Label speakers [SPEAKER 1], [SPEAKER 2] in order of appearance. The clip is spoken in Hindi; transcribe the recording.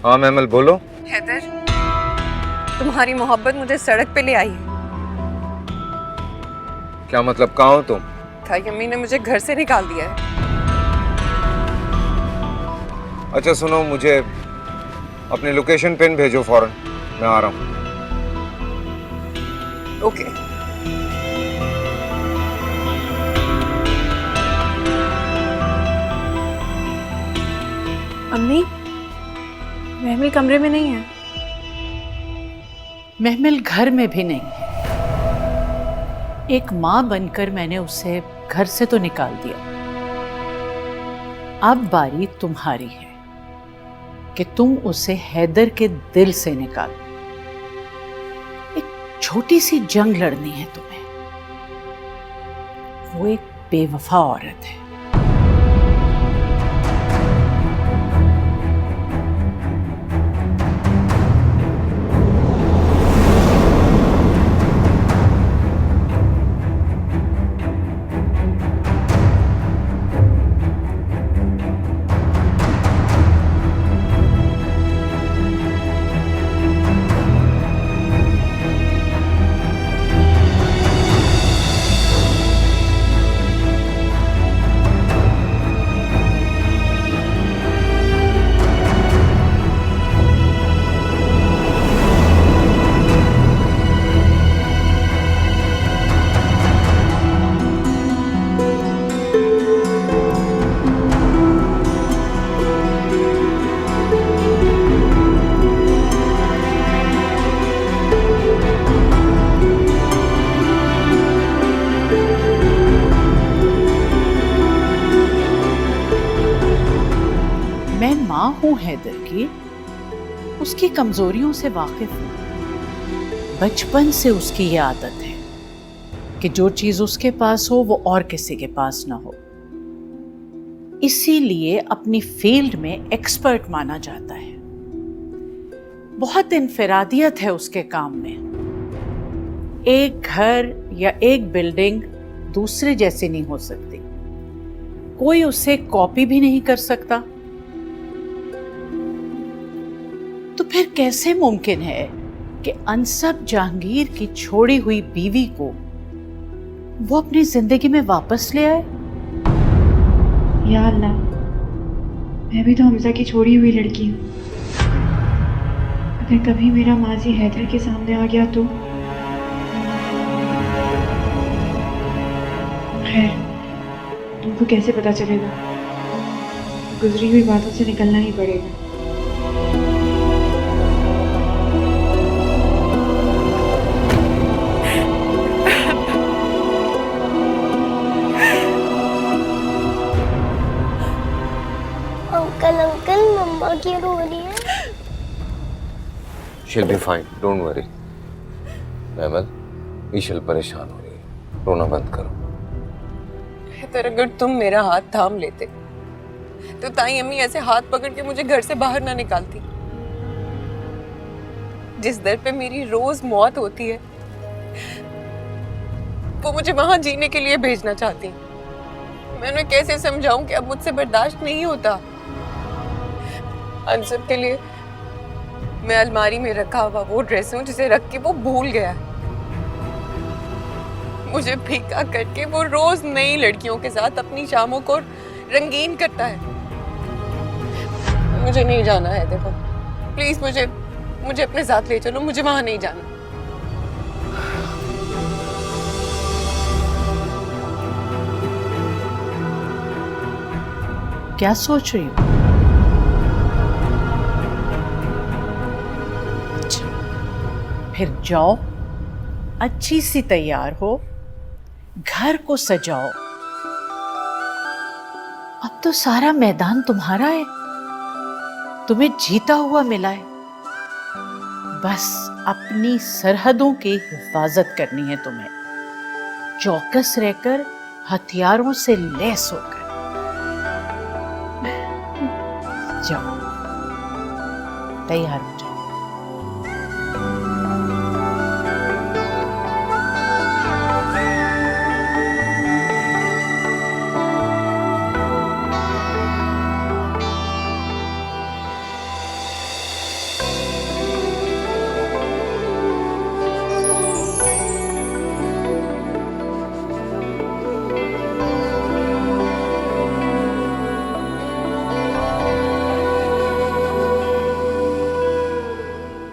[SPEAKER 1] हाँ महमल बोलो।
[SPEAKER 2] हैदर, तुम्हारी मोहब्बत मुझे सड़क पे ले आई।
[SPEAKER 1] क्या मतलब, कहाँ हो तुम?
[SPEAKER 2] था अम्मी ने मुझे घर से निकाल दिया है।
[SPEAKER 1] अच्छा सुनो, मुझे अपनी लोकेशन पिन भेजो फौरन, मैं आ रहा हूँ।
[SPEAKER 2] ओके। अम्मी, महमिल कमरे में नहीं है।
[SPEAKER 3] महमिल घर में भी नहीं है। एक माँ बनकर मैंने उसे घर से तो निकाल दिया। अब बारी तुम्हारी है कि तुम उसे हैदर के दिल से निकालो। एक छोटी सी जंग लड़नी है तुम्हें। वो एक बेवफा औरत है। मैं माँ हूं हैदर की, उसकी कमजोरियों से वाकिफ हूं। बचपन से उसकी ये आदत है कि जो चीज उसके पास हो वो और किसी के पास ना हो। इसीलिए अपनी फील्ड में एक्सपर्ट माना जाता है। बहुत इनफरादियत है उसके काम में। एक घर या एक बिल्डिंग दूसरे जैसी नहीं हो सकती। कोई उसे कॉपी भी नहीं कर सकता। तो फिर कैसे मुमकिन है कि अनसब जहांगीर की छोड़ी हुई बीवी को वो अपनी जिंदगी में वापस ले आए?
[SPEAKER 4] या अल्लाह, मैं भी तो हमजा की छोड़ी हुई लड़की हूँ। अगर कभी मेरा माजी हैदर के सामने आ गया तो खैर, तुमको कैसे पता चलेगा? गुजरी हुई बातों से निकलना ही पड़ेगा।
[SPEAKER 5] अंकल अंकल, मम्मा क्यों रो रही है?
[SPEAKER 1] She'll be fine, don't worry. महमल, ईशल परेशान हो रही है, रोना बंद करो।
[SPEAKER 2] हैदर, अगर तुम मेरा हाथ थाम लेते तो ताई अम्मी ऐसे हाथ पकड़ के मुझे घर से बाहर ना निकालती। जिस दर पे मेरी रोज मौत होती है वो मुझे वहां जीने के लिए भेजना चाहती। मैं उन्हें कैसे समझाऊं कि अब मुझसे बर्दाश्त नहीं होता। अनसब के लिए मैं अलमारी में रखा हुआ वो ड्रेस हूं जिसे रख के वो भूल गया। मुझे फीका करके वो रोज नई लड़कियों के साथ अपनी शामों को रंगीन करता है। मुझे नहीं जाना है, देखो प्लीज मुझे अपने साथ ले चलो, मुझे वहां नहीं जाना।
[SPEAKER 3] क्या सोच रही हो? अच्छा, फिर जाओ, अच्छी सी तैयार हो, घर को सजाओ। अब तो सारा मैदान तुम्हारा है, तुम्हें जीता हुआ मिला है। बस अपनी सरहदों की हिफाजत करनी है तुम्हें, चौकस रहकर, हथियारों से लैस होकर। जाओ, तैयार हो।